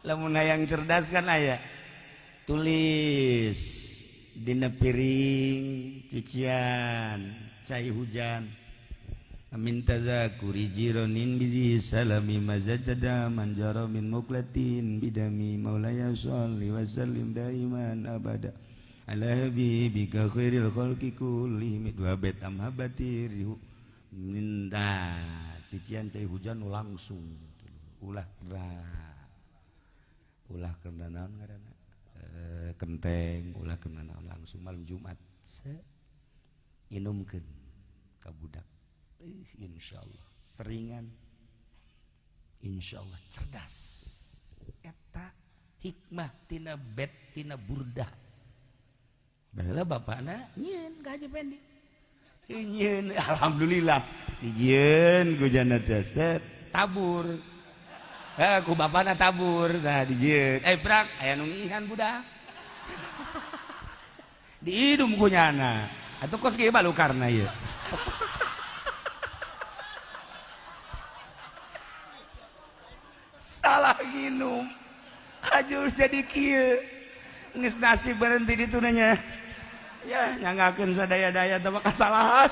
lamun hayang cerdas kan aya tulis dina piring cician cai hujan amin tazakuri jironin bidi salami mazajada manjaro min muklatin bidami maulaya sholli wa sallim daiman abada ala habibika khairil khalqi kullihim dua bet amhabati rihu minta cician cai hujan langsung ulah naon ngaranna kenteng ulah kena naon langsung malam Jumat inumkeun ka budak insyaallah seringan insyaallah cerdas eta hikmah tina bet tina burdah baheula bapana nyieun ka Haji Pendi nyieun alhamdulillah dijieun ku jana teh set tabur ku bapana tabur nah dijieun prak aya nu ngihan budak diidum ku nyana atuh kos ge balukarna ieu salah nginum ajur jadi kieu geus nasib berhenti ditu nya ya nyangakeun sadaya-daya teh kasalahan